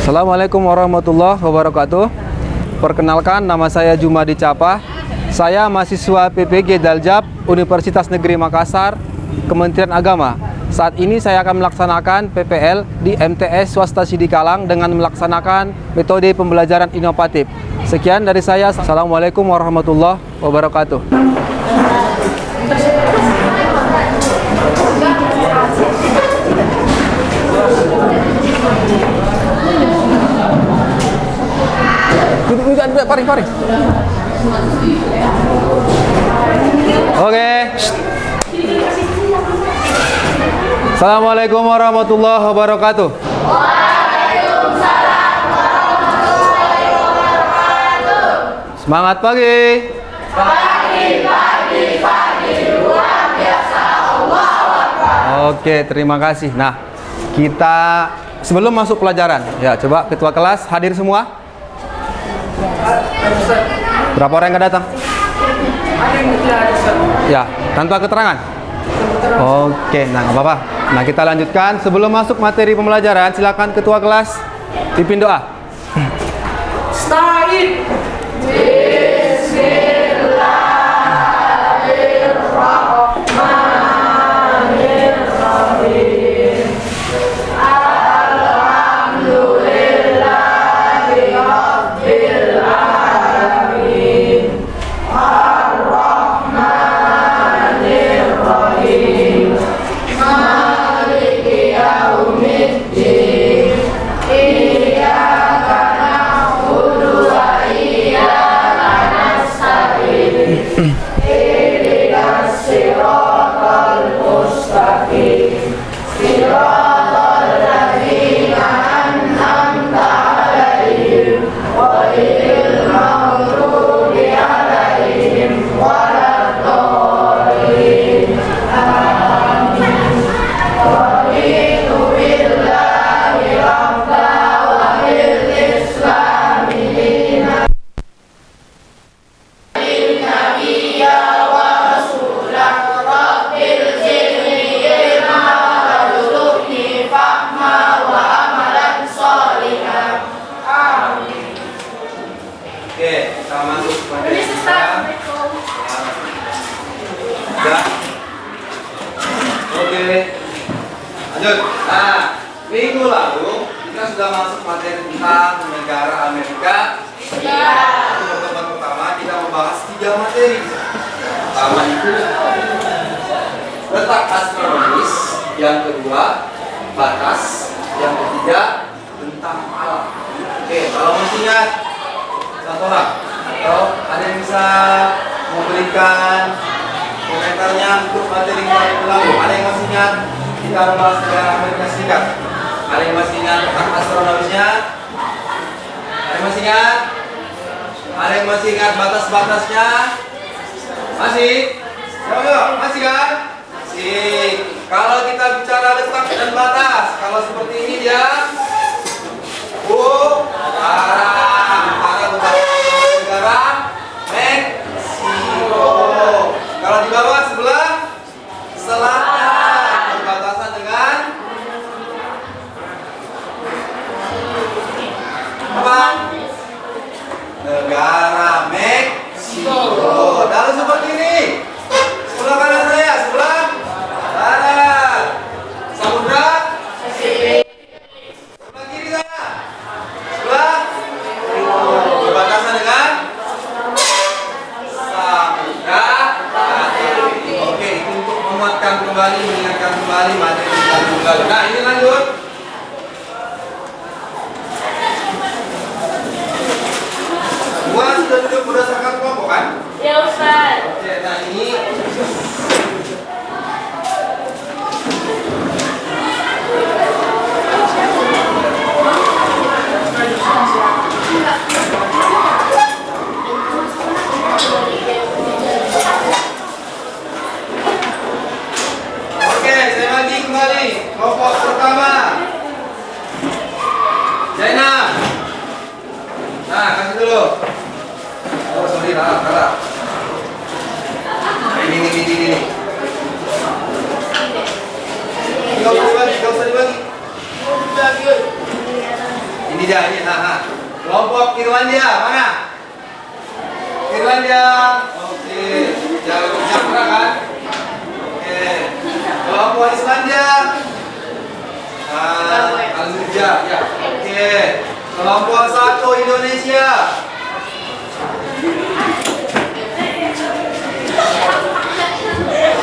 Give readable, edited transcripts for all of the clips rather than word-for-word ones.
Assalamualaikum warahmatullahi wabarakatuh. Perkenalkan, nama saya Jumadi Capa. Saya mahasiswa PPG Daljab Universitas Negeri Makassar, Kementerian Agama. Saat ini saya akan melaksanakan PPL di MTS Swasta Sidikalang dengan melaksanakan metode pembelajaran inovatif. Sekian dari saya. Assalamualaikum warahmatullahi wabarakatuh. Paring. Oke. Assalamualaikum warahmatullahi wabarakatuh. Waalaikumsalam warahmatullahi wabarakatuh. Semangat pagi. Pagi, luar biasa. Allahu Akbar. Oke, terima kasih. Nah, kita sebelum masuk pelajaran, ya coba ketua kelas hadir semua. Berapa orang yang nggak datang? Ya, tanpa keterangan. Oke, nah nggak apa-apa. Nah, kita lanjutkan. Sebelum masuk materi pembelajaran, silakan ketua kelas pimpin doa. Start. Lanjut. Nah, minggu lalu kita sudah masuk materi tentang negara Amerika. Untuk pertemuan pertama kita membahas 3 materi. Pertama itu letak astronomis, yang kedua batas, yang ketiga tentang alam. Oke, kalau masih ingat satu orang atau ada yang bisa memberikan komentarnya untuk materi minggu lalu? Ada yang masih ingat? Kita membahas negara Amerika Serikat. Ada yang masih ingat tentang astronomisnya? Ada yang masih ingat? Ada yang masih ingat batas-batasnya? Masih? Yuk, masih kan? Masih. Kalau kita bicara letak dan batas, kalau seperti ini dia antara negara Meksiko. Kalau di bawah sebelah selatan berbatasan dengan apa? Negara Meksiko. Lalu seperti ini. Sebelah kanan saya, sebelah kanan. Samudra Pasifik. Sebelah kiri saya. Sebelah berbatasan dengan Samudra Pasifik. Oke, itu untuk menguatkan kembali, mengingatkan kembali materi kita minggu lalu. Nah, ini lanjut. Semua sudah duduk berdasarkan kelompok kan? Ya Ustaz. Oke, nah ini oke, saya bagi kembali kelompok pertama. Zainab. Nah, kasih dulu. Oh, sorry, kalah. Ini. Gak usah dibagi. Ini dia, ini. Kelompok Irlandia, mana? Irlandia. Oke. Jangan kan? Oke. Kelompok Islandia. Algeria, ya. Oke. Kelompok 1 Indonesia.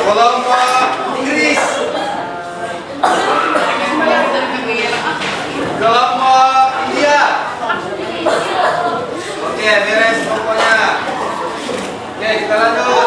Kelompok Inggris. Kelompok India. Oke, beres pokoknya. Oke, kita lanjut.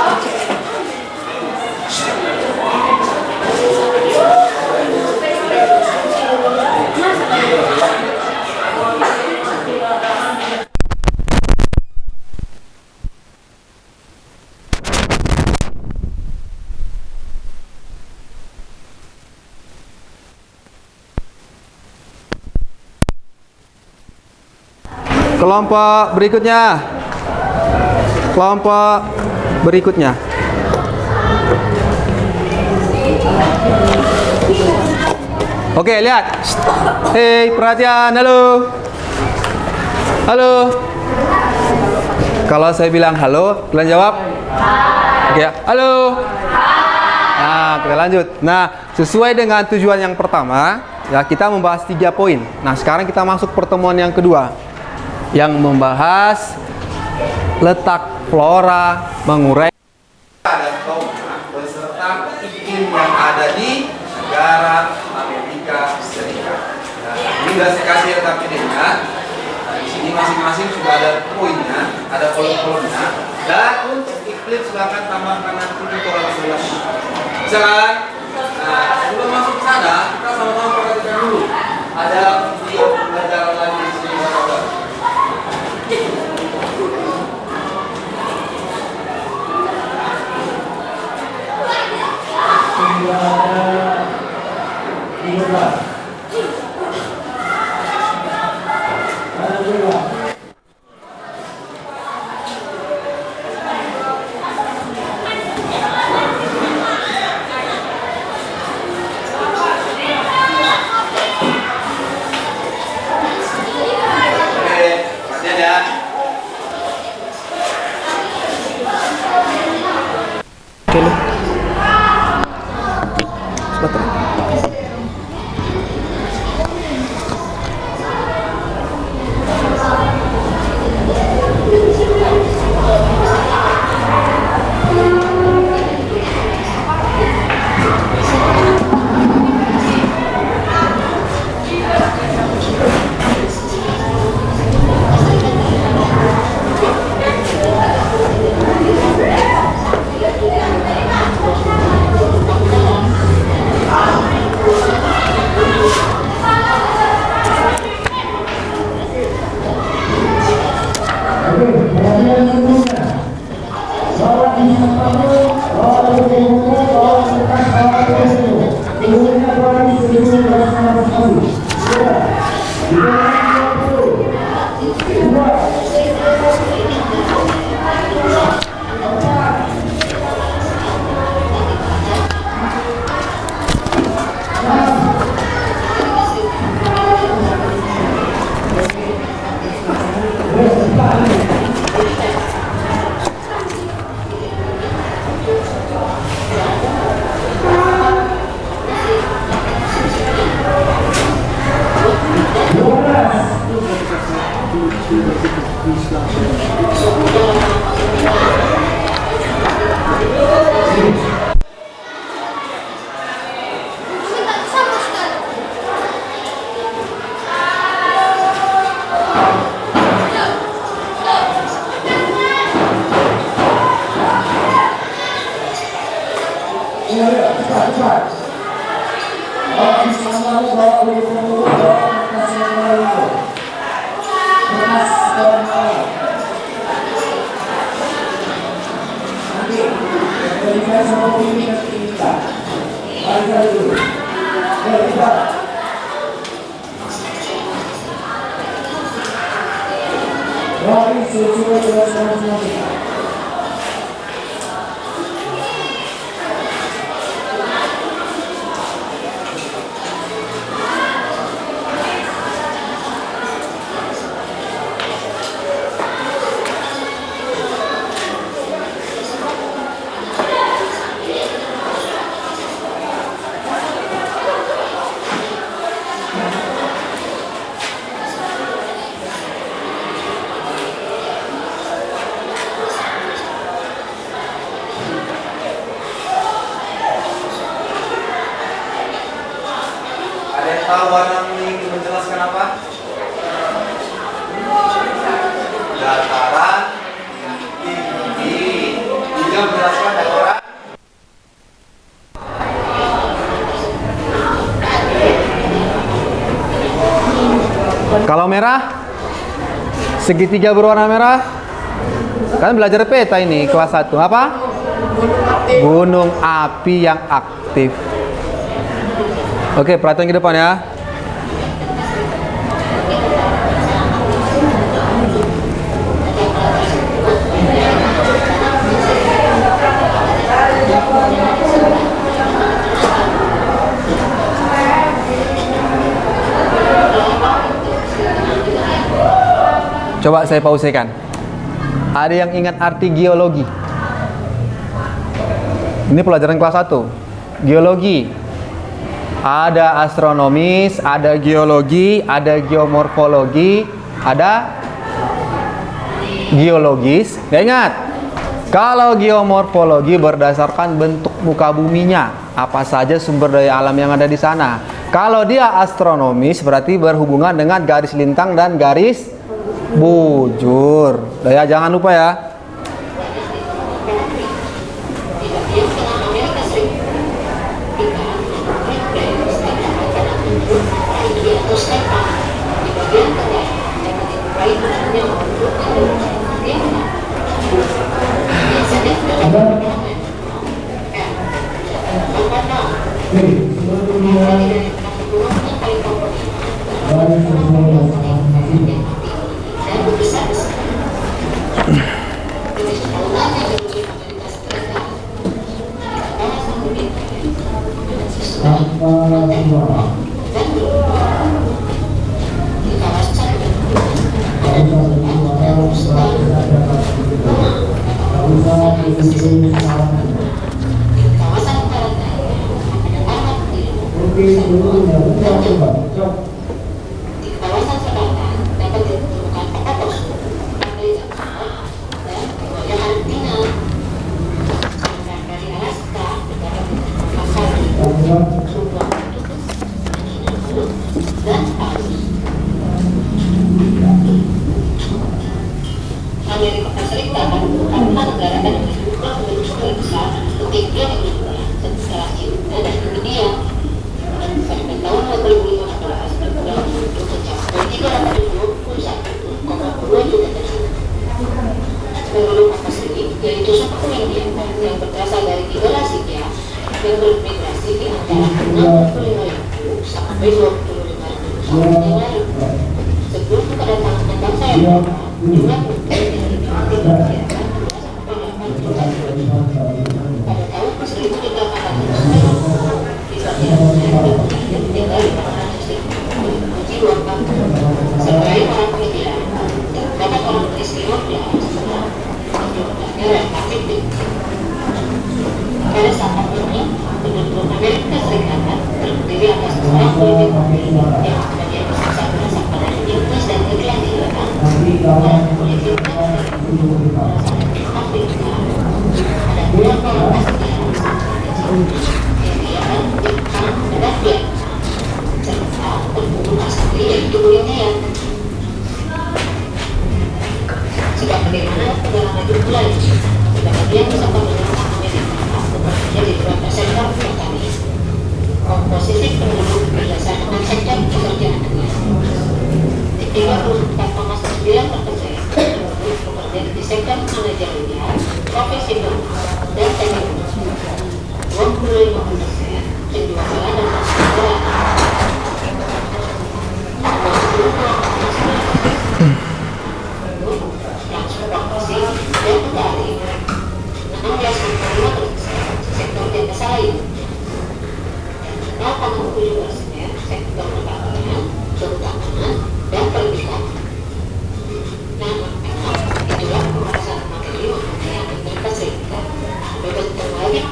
Kelompok berikutnya. Kelompok berikutnya. Oke, lihat. Hei, perhatian. Halo. Halo. Kalau saya bilang halo, kalian jawab? Oke, halo. Nah, kita lanjut. Nah, sesuai dengan tujuan yang pertama, ya kita membahas 3 poin. Nah, sekarang kita masuk pertemuan yang kedua, yang membahas letak flora, mengurai dan fauna beserta iklim yang ada di negara Amerika Serikat. Nah, ini sudah saya kasih rekap videonya. Nah, di sini masing-masing sudah ada poinnya, ada kolom-kolomnya. Dan untuk iklim silakan tambahkan nanti di kolom sebelah. Bisa kan? Nah, sebelum masuk ke sana, kita sama-sama perhatikan dulu. Ada video pelajaran lagi di sini. Kalau warna kuning menjelaskan apa? Dataran tinggi. Hijau menjelaskan dataran. Kalau merah, segitiga berwarna merah. Kan belajar peta ini kelas 1. Apa? Gunung api yang aktif. Oke, perhatian ke depan ya. Coba saya pausekan. Ada yang ingat arti geologi? Ini pelajaran kelas 1. Geologi. Ada astronomis, ada geologi, ada geomorfologi, ada geologis. Nggak ingat? Kalau geomorfologi berdasarkan bentuk muka buminya, apa saja sumber daya alam yang ada di sana. Kalau dia astronomis berarti berhubungan dengan garis lintang dan garis bujur. Ya, jangan lupa ya. Amerika Serikat adalah negara yang dibuka sebagai besar ketika setelah itu dan kemudian sampai tahun 2015 dalam bentuk mencapai 321,2 juta tersebut. Penduduk kapas ini yaitu suku India yang berasal dari 3 rasinya yang bermigrasi di antara 65.000 sampai 25.000 tahun yang lalu. Sebelum kedatangan bangsa Eropa, jumlah pada tahun 1800 sebagai orang penelitian terdapat orang Eskimo relatif tinggi. Pada saat ini, penduduk Amerika Serikat terdiri atas orang politik yang sebagian besar berasal dari Inggris dan Irlandia dan politik Afrika. Ada dua orang Asia, India, Jepang, dan Vietnam, serta penduduk asli yaitu Brunei. Jika bagaimana negara maju mulai, sebagian besar penduduk Amerika bekerja di beberapa sektor petani. Komposisi penduduk berdasarkan dengan sektor pekerjaan negara. 34,9% penduduk bekerja di sektor manajerial, profesional, dan teknologi. 25% penjualan dan perseroan. Transportasi dan petani. 16,5% sektor jasa lain. 0,7% sektor pertanian, kehutanan, dan pendidikan. Namun, itulah pembahasan materi yang Amerika Serikat. Berikut terbalik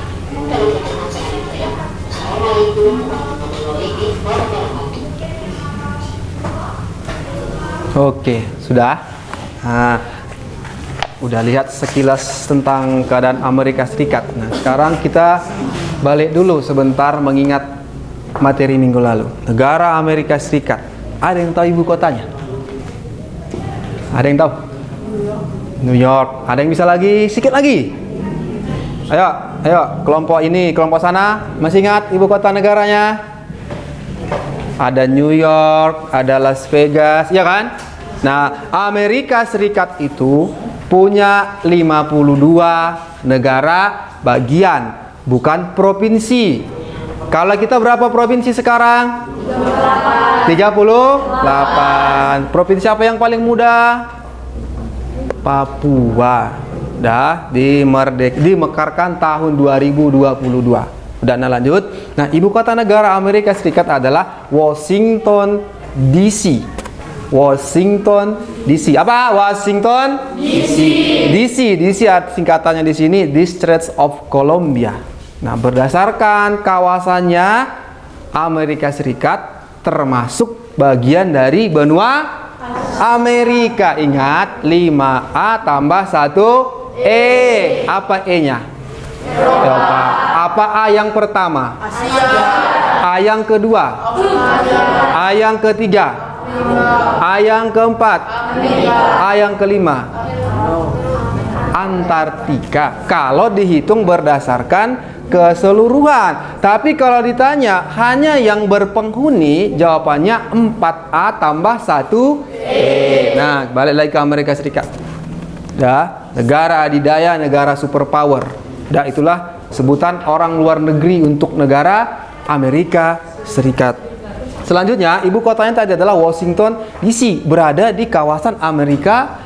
dalam permasalahan itu. Assalamualaikum warahmatullahi wabarakatuh. Oke, sudah. Nah, udah lihat sekilas tentang keadaan Amerika Serikat. Nah, sekarang kita balik dulu sebentar mengingat materi minggu lalu. Negara Amerika Serikat. Ada yang tahu ibu kotanya? Ada yang tahu? New York. Ada yang bisa lagi? Sedikit lagi. Ayo, kelompok ini, kelompok sana. Masih ingat ibu kota negaranya? Ada New York, ada Las Vegas, ya kan? Nah, Amerika Serikat itu punya 52 negara bagian, bukan provinsi. Kalau kita berapa provinsi sekarang? 38. Provinsi apa yang paling muda? Papua. Dimekarkan tahun 2022. Udah, lanjut. Nah, ibu kota negara Amerika Serikat adalah Washington DC. Washington DC. Apa? Washington DC. DC singkatannya di sini District of Columbia. Nah, berdasarkan kawasannya, Amerika Serikat termasuk bagian dari benua Amerika. Ingat, 5A tambah 1E. Apa E-nya? Eropa. Apa A yang pertama? A yang kedua? A yang ketiga? A yang keempat? A yang kelima? Antartika. Kalau dihitung berdasarkan keseluruhan. Tapi kalau ditanya hanya yang berpenghuni, jawabannya 4A tambah 1E. Nah, balik lagi ke Amerika Serikat. Negara adidaya, negara superpower. Itulah sebutan orang luar negeri untuk negara Amerika Serikat. Selanjutnya, ibu kotanya tadi adalah Washington DC, berada di kawasan Amerika,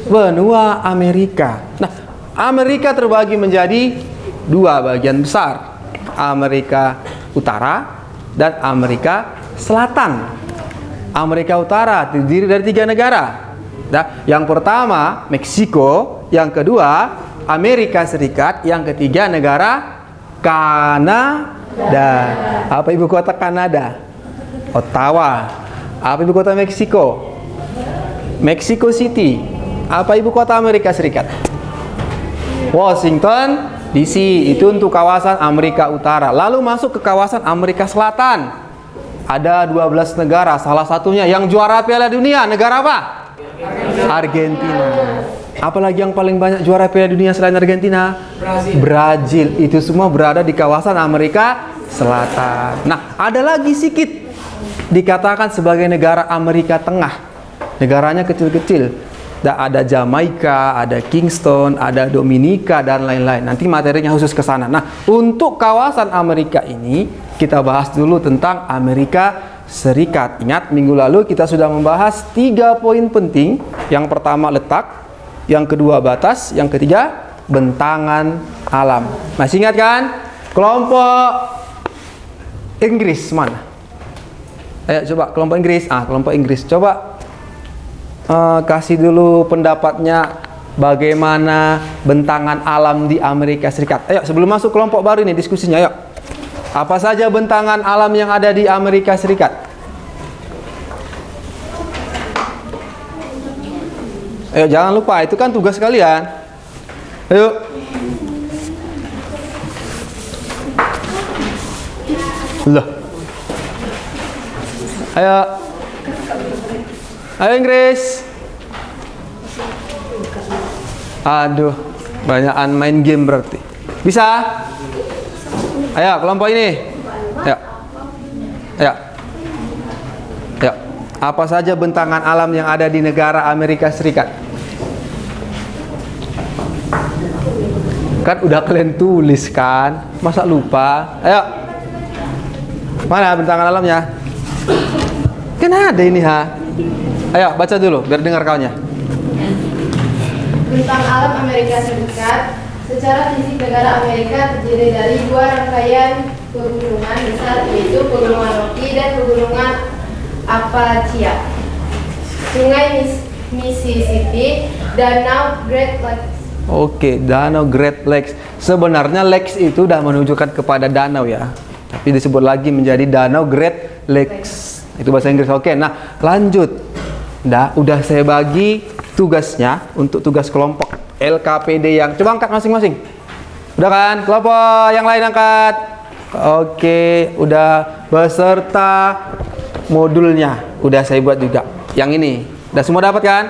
benua Amerika. Nah, Amerika terbagi menjadi dua bagian besar, Amerika Utara dan Amerika Selatan. Amerika Utara terdiri dari 3 negara. Yang pertama Meksiko, yang kedua Amerika Serikat, yang ketiga negara Kanada. Apa ibu kota Kanada? Ottawa. Apa ibu kota Meksiko? Mexico City. Apa ibu kota Amerika Serikat? Washington DC. Itu untuk kawasan Amerika Utara. Lalu masuk ke kawasan Amerika Selatan. Ada 12 negara. Salah satunya yang juara Piala Dunia. Negara apa? Argentina. Apalagi yang paling banyak juara Piala Dunia selain Argentina? Brazil. Itu semua berada di kawasan Amerika Selatan. Nah, ada lagi sedikit dikatakan sebagai negara Amerika Tengah. Negaranya kecil-kecil. Ada Jamaika, ada Kingston, ada Dominika, dan lain-lain. Nanti materinya khusus ke sana. Nah, untuk kawasan Amerika ini, kita bahas dulu tentang Amerika Serikat. Ingat, minggu lalu kita sudah membahas 3 poin penting. Yang pertama letak, yang kedua batas, yang ketiga bentangan alam. Masih ingat kan? Kelompok Inggris mana? Ayo coba kelompok Inggris. Kelompok Inggris. Coba kasih dulu pendapatnya bagaimana bentangan alam di Amerika Serikat. Ayo, sebelum masuk kelompok baru ini diskusinya, ayo. Apa saja bentangan alam yang ada di Amerika Serikat? Ayo, jangan lupa, itu kan tugas kalian. Ayo. Loh. Ayo. Ayo Inggris. Aduh, banyakan main game berarti. Bisa? Ayo, kelompok ini. Ayo. Ayo. Ayo. Apa saja bentangan alam yang ada di negara Amerika Serikat? Kan udah kalian tulis kan? Masa lupa? Ayo. Mana bentangan alamnya? Kan ada ini, Ayo, baca dulu biar dengar kawannya. Bentang alam Amerika Serikat. Secara fisik negara Amerika terdiri dari 2 rangkaian pegunungan besar, yaitu Pegunungan Rocky dan Pegunungan Appalachia, Sungai Mississippi, Danau Great Lakes. Oke, Danau Great Lakes. Sebenarnya lakes itu sudah menunjukkan kepada danau ya, tapi disebut lagi menjadi Danau Great Lakes. Itu bahasa Inggris. Oke, nah lanjut. Udah saya bagi tugasnya untuk tugas kelompok LKPD yang coba angkat masing-masing. Udah kan? Kelompok yang lain angkat. Oke, udah beserta modulnya. Udah saya buat juga. Yang ini. Udah semua dapat kan?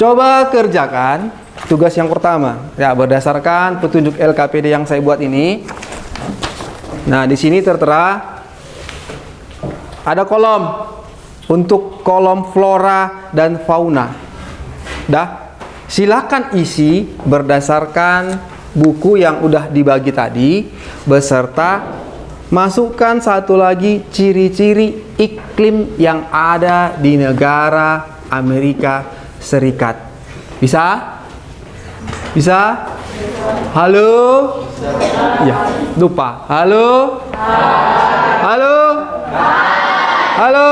Coba kerjakan tugas yang pertama. Ya, berdasarkan petunjuk LKPD yang saya buat ini. Nah, di sini tertera ada kolom untuk kolom flora dan fauna. Dah, silakan isi berdasarkan buku yang udah dibagi tadi, beserta masukkan satu lagi ciri-ciri iklim yang ada di negara Amerika Serikat. Bisa? Bisa? Halo? Ya, lupa. Halo? Halo? Halo?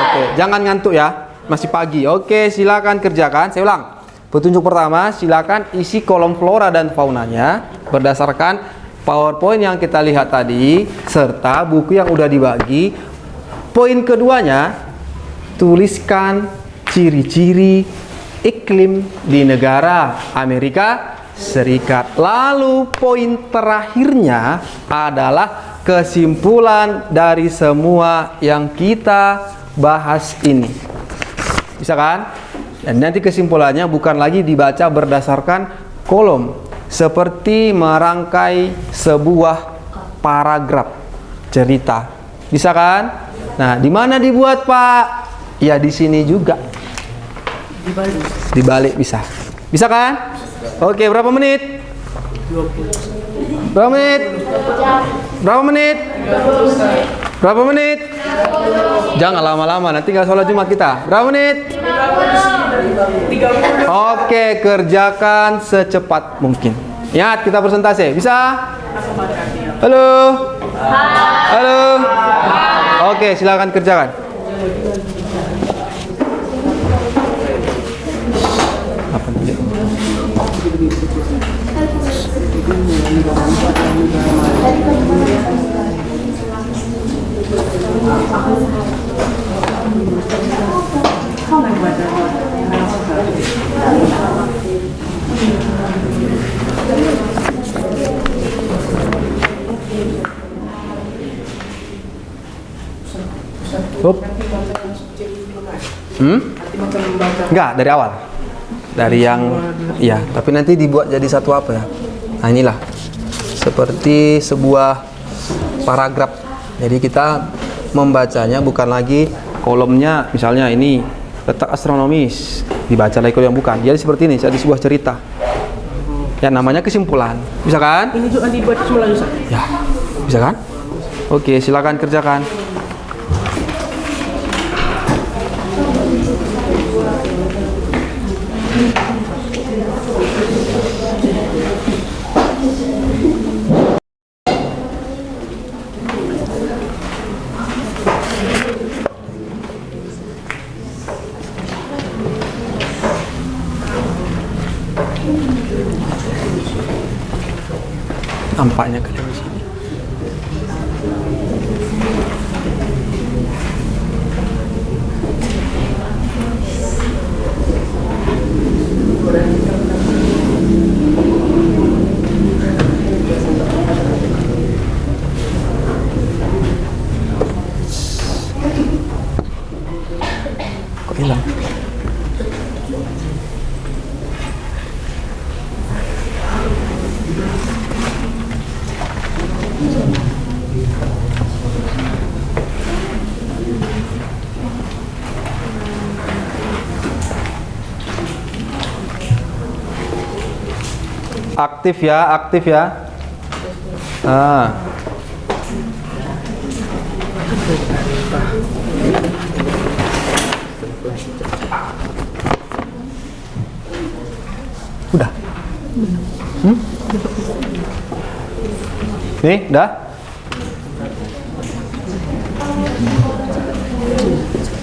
Oke, jangan ngantuk ya. Masih pagi. Oke, silakan kerjakan. Saya ulang. Petunjuk pertama, silakan isi kolom flora dan faunanya berdasarkan PowerPoint yang kita lihat tadi serta buku yang udah dibagi. Poin keduanya, tuliskan ciri-ciri iklim di negara Amerika Serikat. Lalu poin terakhirnya adalah kesimpulan dari semua yang kita bahas ini. Bisa kan? Dan nanti kesimpulannya bukan lagi dibaca berdasarkan kolom, seperti merangkai sebuah paragraf cerita. Bisa kan? Nah, di mana dibuat, Pak? Ya di sini juga. Di balik bisa. Bisa kan? Oke, berapa menit? 20. Berapa menit? Berapa menit? 20. Berapa menit? Jangan lama-lama, nanti nggak sholat Jumat kita. Berapa menit? 30. Oke, kerjakan secepat mungkin. Ingat, kita persentase. Bisa? Halo? Halo? Oke, silakan kerjakan. Apa nih? Enggak, dari awal. Dari yang iya, tapi nanti dibuat jadi satu apa ya? Nah, inilah. Seperti sebuah paragraf. Jadi kita membacanya bukan lagi kolomnya, misalnya ini letak astronomis, dibaca lagi kolom yang bukan. Jadi seperti ini, jadi sebuah cerita. Ya, namanya kesimpulan. Bisa kan? Ini juga dibuat semula Ustaz. Ya, bisa kan? Oke, silakan kerjakan. Nampaknya kalian di sini. Kok hilang? Aktif ya, aktif ya. Ah. Udah. Nih, udah.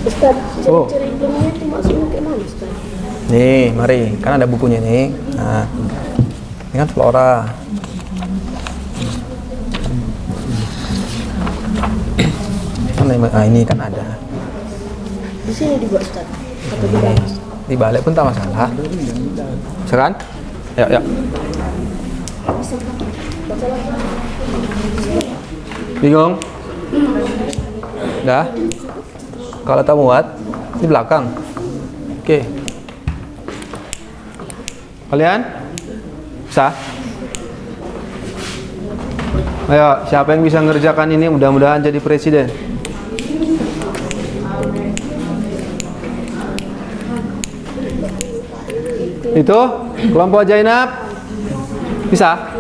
Ustaz, Oh. ciri-ciri iklimnya itu maksudnya kayak mana, Ustaz? Nih, mari. Kan ada bukunya nih. Nah. Ini kan flora. Nah, ini kan ada. Di sini dibuat, Ustaz. Atau di bawah? Di balik pun tak masalah. Bisa kan? Yuk, yuk. Bingung? Udah? Kalau tak muat, di belakang. Oke. Kalian? Bisa? Ayo, siapa yang bisa ngerjakan ini? Mudah-mudahan jadi presiden. Itu kelompok Zainab bisa?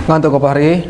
Ngantuk kok Fahri?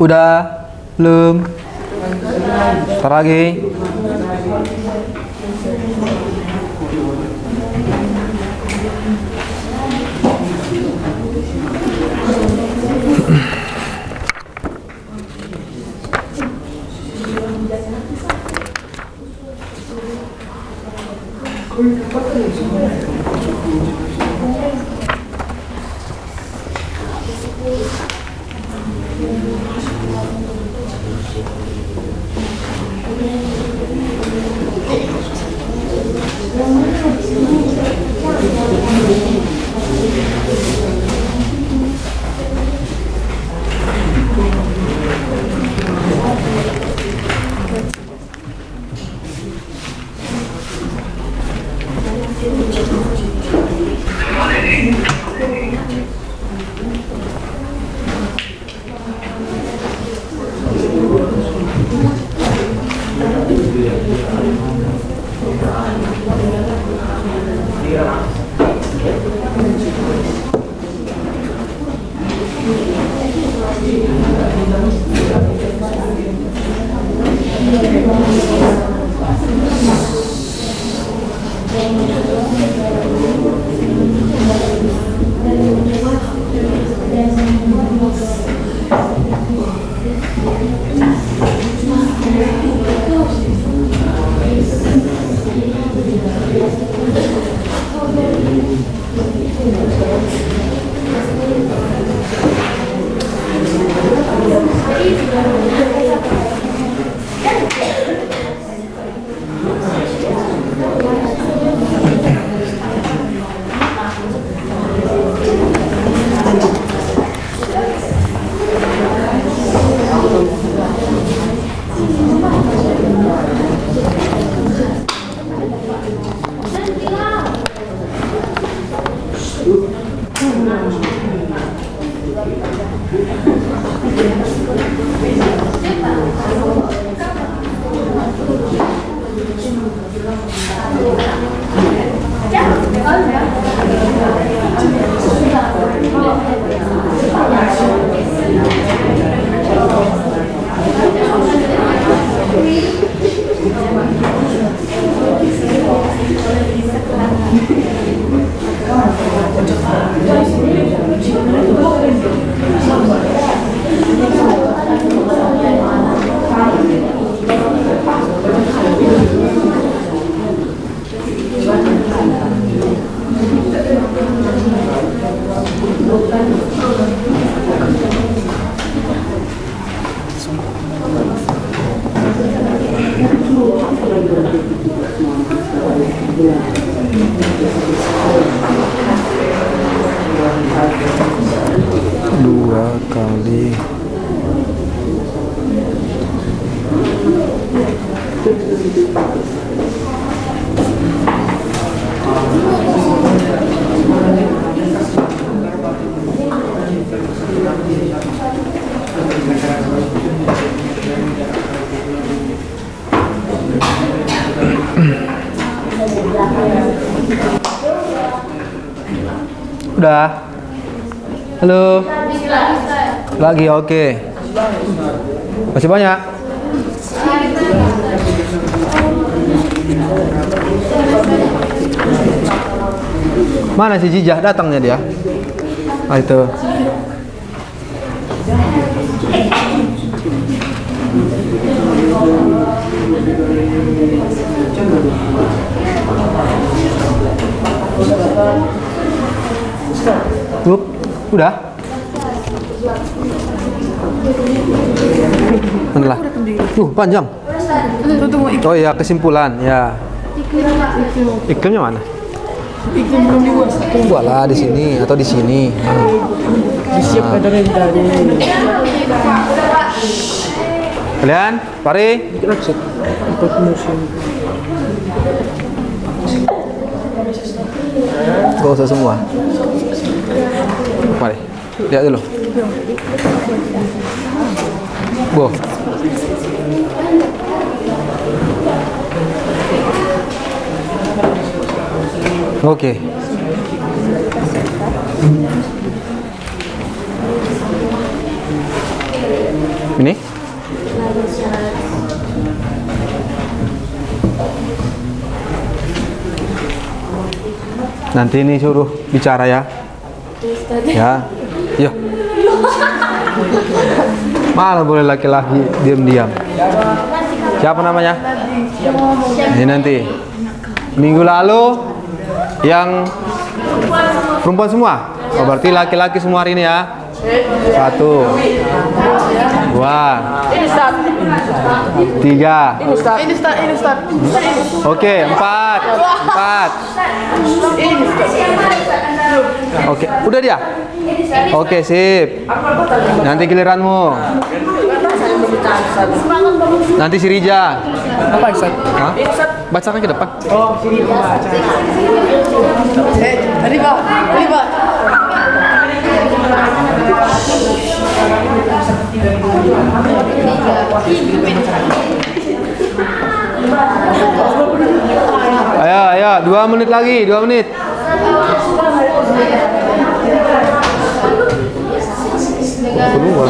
Udah? Belum? Ntar lagi. Thank you. Dua kali. Udah. Halo. Lagi oke. Masih banyak. Mana si Jijah datangnya dia? Ah itu. Udah? Mana? Panjang. Oh iya, kesimpulan ya. Iklimnya mana? Iklim belum dibuat. Buatlah di sini atau di sini. Siap ada dari. Kalian, Pari. Ikut musim. Gak usah semua. Mari, lihat dulu. Go. Oke. Ini? Nanti ini suruh bicara ya. Ya. Yuk. Malah boleh laki-laki diam-diam. Siapa namanya? Ini nanti. Minggu lalu yang perempuan semua. Oh, berarti laki-laki semua hari ini ya. 1, 2, 3. Ini start. Oke, 4. Oke, udah dia? Oke, sip. Nanti giliranmu. Nanti si Rija. Apa Ustaz? Hah? Bacakan ke depan. Oh, sini baca. Riba. Ayo, 2 menit lagi, 2 menit. Keluar.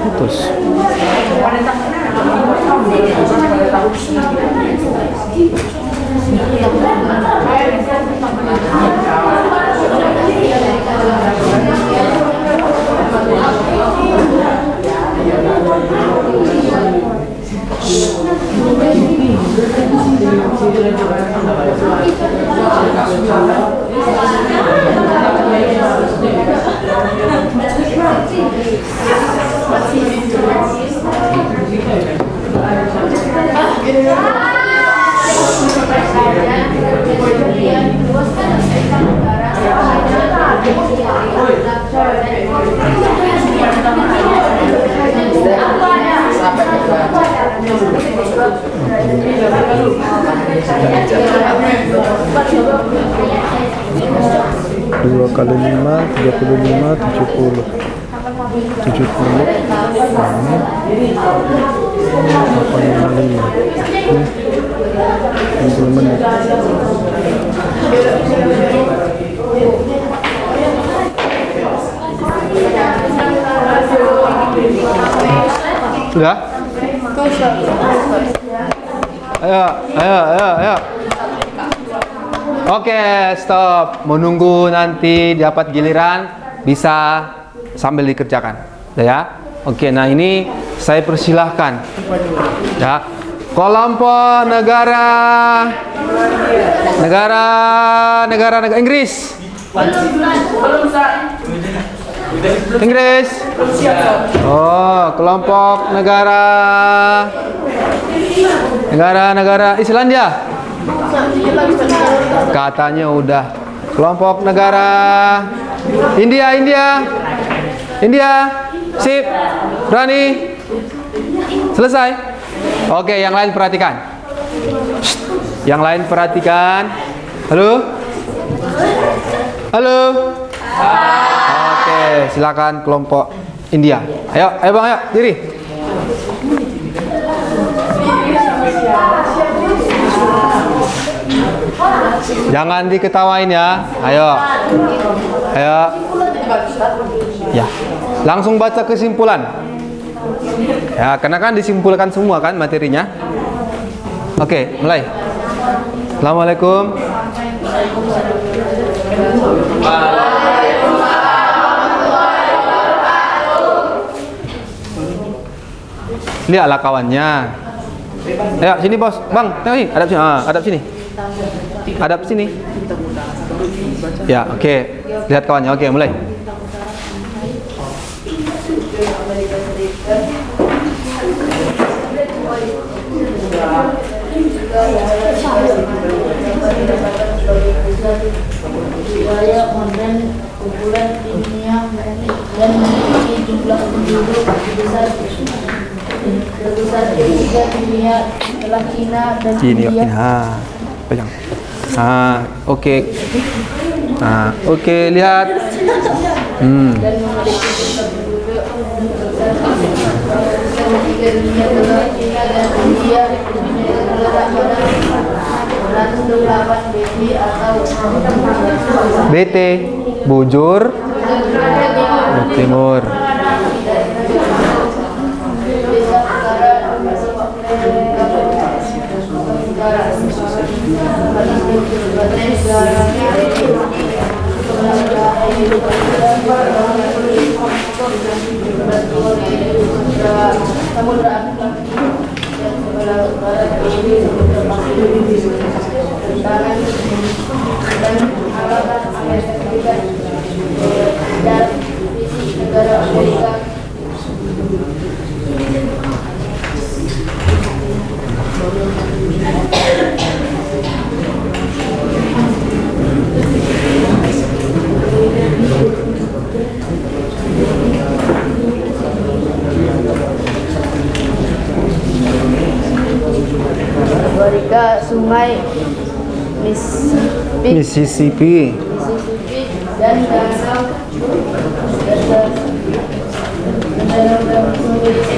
Putus. kali 5, 35, 70. 70 ini 855. 60 menit. Sudah? Ayo. Oke, stop. Menunggu nanti dapat giliran bisa sambil dikerjakan. Ya. Oke, nah ini saya persilahkan. Ya. Kelompok negara Inggris. Inggris. Oh, kelompok negara Islandia. Katanya udah. Kelompok negara India. Sip. Berani. Selesai. Oke, yang lain perhatikan. Yang lain perhatikan. Halo. Oke, silakan kelompok India. Ayo Bang, ayo diri. Jangan diketawain ya. Ayo. Ya. Langsung baca kesimpulan. Ya, karena kan disimpulkan semua kan materinya. Oke, mulai. Assalamualaikum. Lihatlah kawannya. Ayo sini bos, Bang, tengok sini, hadap sini. Hadap sini. Ya, oke. Lihat kawannya. Oke, mulai. Wilayah modern kumpulan di dunia dan memiliki jumlah penduduk terbesar ketiga dunia setelah Cina dan India. Pegang. Oke. Oke, lihat. Dan memiliki jumlah penduduk terbesar ketiga dunia setelah Cina dan India. BT bujur timur. Amerika, Sungai Mississippi dan danau memiliki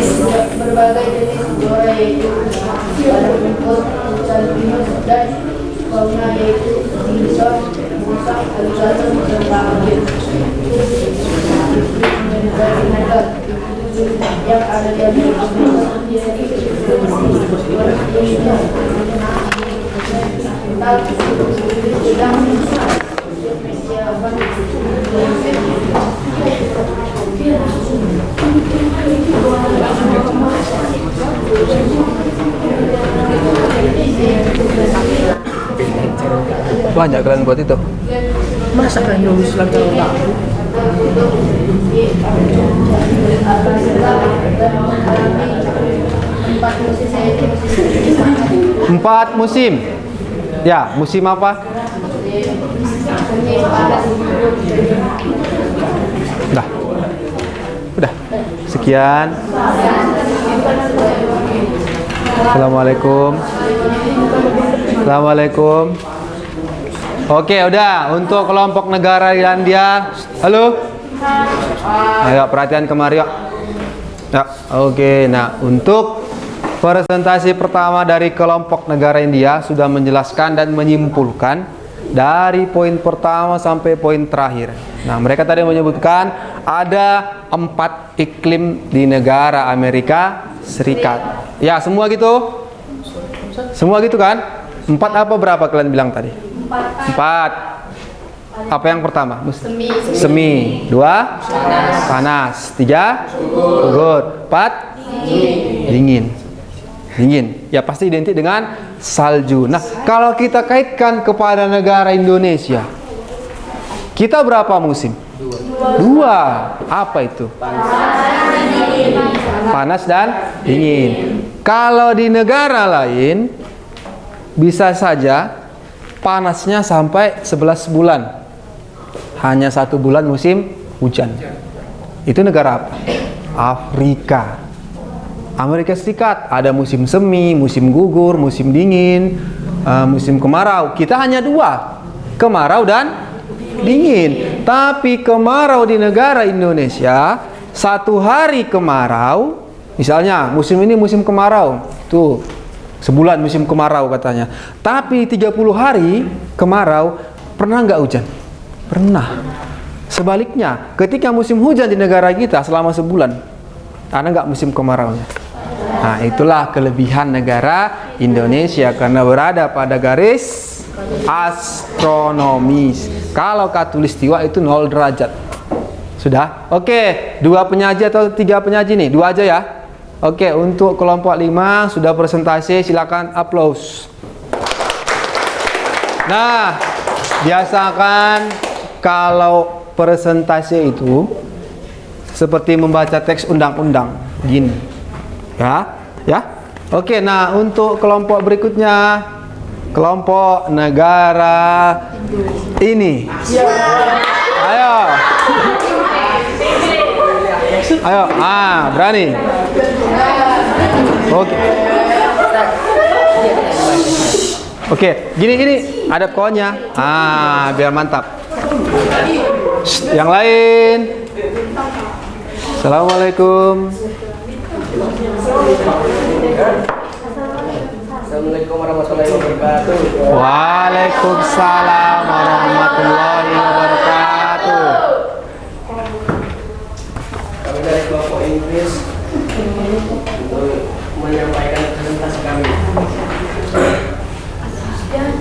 berbagai jenis flora yaitu rumput, salvinus dan fauna yaitu bison, musang, alligator dan lain. Yang ada di Amerika banyak kalian buat itu. Masa kan nulis lagi tahu? Empat musim. Ya, musim apa? Udah. Sekian. Assalamualaikum. Oke, udah. Untuk kelompok negara Irlandia, halo. Ayo perhatian kemari yuk. Ya, oke. Nah, untuk presentasi pertama dari kelompok negara India sudah menjelaskan dan menyimpulkan dari poin pertama sampai poin terakhir. Nah, mereka tadi menyebutkan ada 4 iklim di negara Amerika Serikat. Ya, semua gitu? Semua gitu kan? 4 apa berapa kalian bilang tadi? 4. Apa yang pertama? Semi. 2 panas. 3 gugur. 4 dingin. Ya pasti identik dengan salju. Nah, kalau kita kaitkan kepada negara Indonesia, kita berapa musim? 2. Apa itu? Panas dan dingin. Kalau di negara lain bisa saja panasnya sampai 11 bulan. Hanya 1 bulan musim hujan. Itu negara apa? Afrika. Amerika Serikat ada musim semi, musim gugur, musim dingin, musim kemarau. Kita hanya 2, kemarau dan dingin. Tapi kemarau di negara Indonesia, 1 hari kemarau, misalnya musim ini musim kemarau, tuh sebulan musim kemarau katanya. Tapi 30 hari kemarau, pernah nggak hujan? Pernah. Sebaliknya, ketika musim hujan di negara kita selama sebulan, ada nggak musim kemaraunya? Nah, itulah kelebihan negara Indonesia karena berada pada garis astronomis. Kalau khatulistiwa itu 0 derajat. Sudah? Oke, 2 penyaji atau 3 penyaji nih? 2 aja ya. Oke, untuk kelompok 5 sudah presentasi, silakan aplaus. Nah, biasakan kalau presentasi itu seperti membaca teks undang-undang gini. Ya. Oke, nah untuk kelompok berikutnya, kelompok negara ini. Ayo, berani. Oke, gini ada kawannya. Biar mantap. Yang lain. Assalamualaikum. Assalamualaikum warahmatullahi wabarakatuh. Waalaikumsalam warahmatullahi wabarakatuh. Kami dari kelompok Inggris untuk menyampaikan presentasi kami.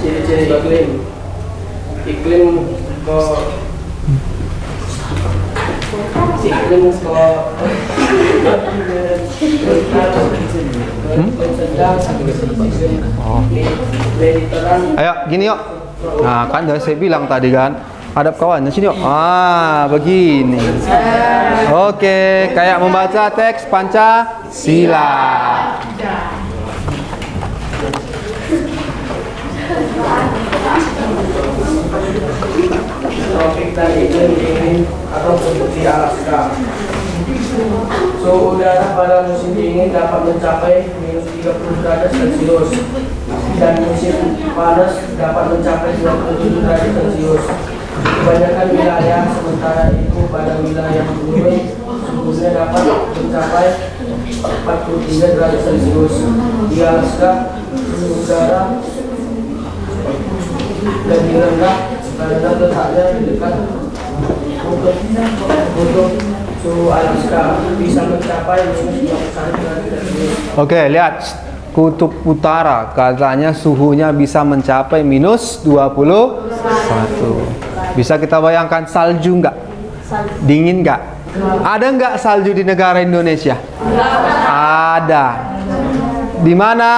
Ciri-ciri iklim Ayo gini yuk. Nah kan udah saya bilang tadi kan, hadap kawannya sini yuk. Begini. Oke, kayak membaca teks Pancasila. tropik dan iklim dingin atau seperti Alaska. Suhu udara pada musim dingin dapat mencapai minus 30 derajat Celcius dan musim panas dapat mencapai 27 derajat Celcius. Kebanyakan wilayah, sementara itu pada wilayah gunung suhunya dapat mencapai 43 derajat Celcius. Di Alaska suhu udara lebih rendah karena letaknya di dekat untuk suhu Alaska bisa mencapai minus 21 derajat Celcius. Oke, lihat kutub utara katanya suhunya bisa mencapai minus 21. Bisa kita bayangkan salju nggak? Dingin nggak? Ada nggak salju di negara Indonesia? Ada. Di mana?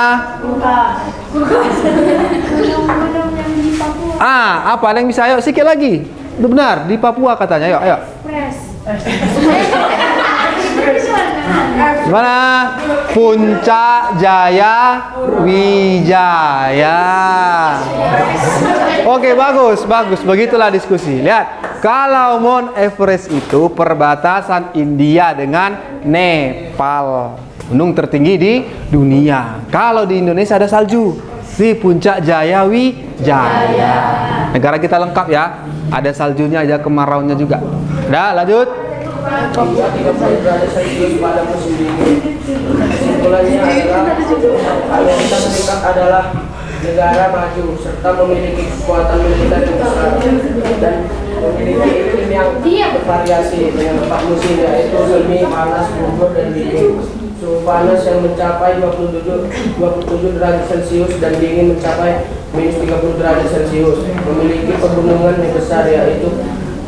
Apa? Ada yang bisa? Ayo sikit lagi. Itu benar, di Papua katanya. Ayo. Gimana? Puncak Jaya Wijaya. Oke, bagus. Begitulah diskusi. Lihat, kalau Mount Everest itu perbatasan India dengan Nepal, gunung tertinggi di dunia. Kalau di Indonesia ada salju di Puncak Jaya Wijaya. Negara kita lengkap ya. Ada saljunya, ada kemaraunya juga. Udah, lanjut. Hingga 30 derajat Celcius pada musim dingin. Kesimpulannya adalah Amerika Serikat adalah negara maju serta memiliki kekuatan militer yang besar dan memiliki iklim yang bervariasi dengan 4 musim, yaitu semi, panas, gugur, dan dingin. Suhu panas yang mencapai 27 derajat Celcius dan dingin mencapai minus 30 derajat Celcius. Memiliki pegunungan yang besar, yaitu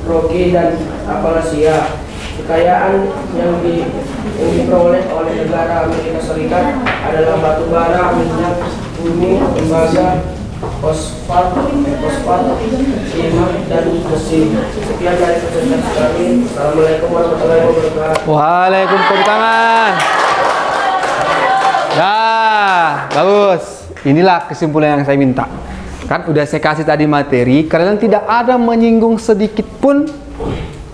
Rocky dan Appalachia. Kekayaan yang diperoleh oleh negara Amerika Serikat adalah batu bara, minyak, bumi, tembaga, fosfat, timah, dan besi. Sekian dari presentasi kami. Assalamualaikum warahmatullahi wabarakatuh. Waalaikumsalam. Dah, bagus. Inilah kesimpulan yang saya minta. Kan udah saya kasih tadi materi, kalian tidak ada menyinggung sedikit pun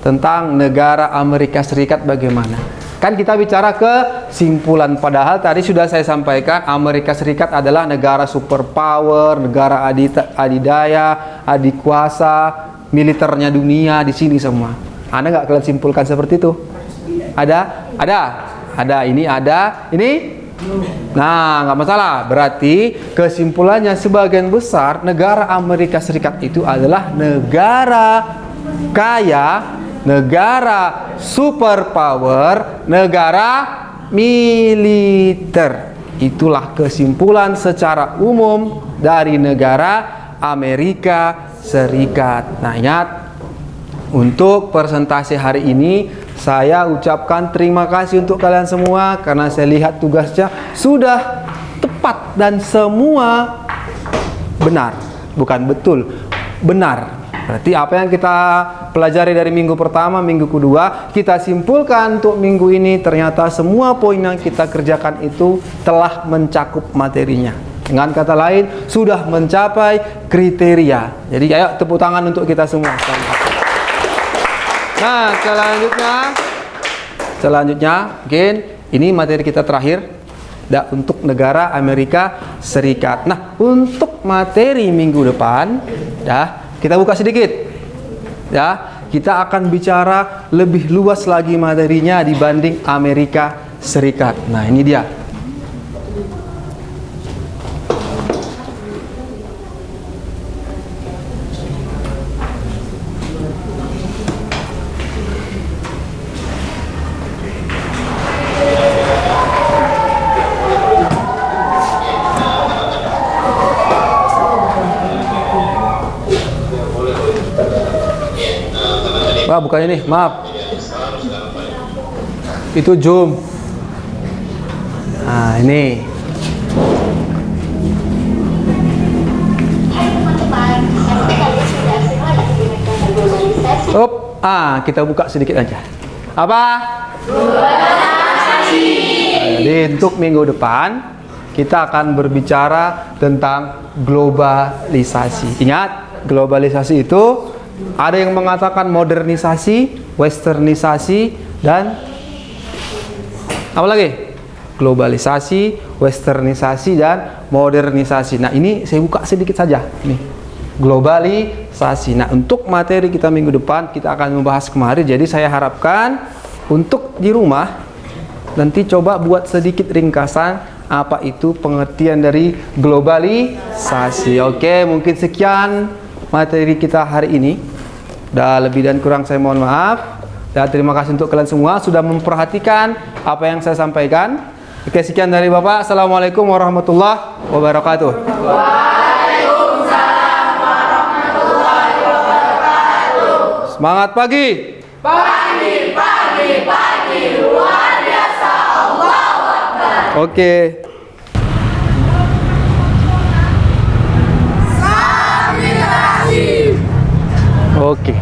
tentang negara Amerika Serikat bagaimana. Kan kita bicara kesimpulan, padahal tadi sudah saya sampaikan Amerika Serikat adalah negara superpower, negara adidaya, adikuasa, militernya dunia di sini semua. Ada nggak kalian simpulkan seperti itu? Ada? Ini ada, ini? Nah, nggak masalah. Berarti kesimpulannya sebagian besar negara Amerika Serikat itu adalah negara kaya, negara superpower, negara militer. Itulah kesimpulan secara umum dari negara Amerika Serikat. Nah, ingat, untuk presentasi hari ini saya ucapkan terima kasih untuk kalian semua karena saya lihat tugasnya sudah tepat dan semua benar. Bukan betul, benar. Berarti apa yang kita pelajari dari minggu pertama, minggu kedua, kita simpulkan untuk minggu ini ternyata semua poin yang kita kerjakan itu telah mencakup materinya. Dengan kata lain, sudah mencapai kriteria. Jadi ayo tepuk tangan untuk kita semua. Nah, selanjutnya mungkin ini materi kita terakhir untuk negara Amerika Serikat. Nah, untuk materi minggu depan, kita buka sedikit. Kita akan bicara lebih luas lagi materinya dibanding Amerika Serikat. Nah, ini dia. Wah, bukan ini, maaf. Itu zoom. Nah, ini. Kita buka sedikit aja. Apa? Jadi untuk minggu depan kita akan berbicara tentang globalisasi. Ingat, globalisasi itu ada yang mengatakan modernisasi, westernisasi, dan apa lagi? Globalisasi, westernisasi, dan modernisasi. Nah, ini saya buka sedikit saja. Nih, globalisasi. Nah, untuk materi kita minggu depan kita akan membahas kemarin. Jadi saya harapkan untuk di rumah nanti coba buat sedikit ringkasan apa itu pengertian dari globalisasi. Oke, mungkin sekian materi kita hari ini. Lebih dan kurang saya mohon maaf. Dan terima kasih untuk kalian semua sudah memperhatikan apa yang saya sampaikan. Oke, sekian dari Bapak. Assalamualaikum warahmatullahi wabarakatuh. Waalaikumsalam warahmatullahi wabarakatuh. Semangat pagi. Pagi, luar biasa. Allahu Akbar. Oke. Oke.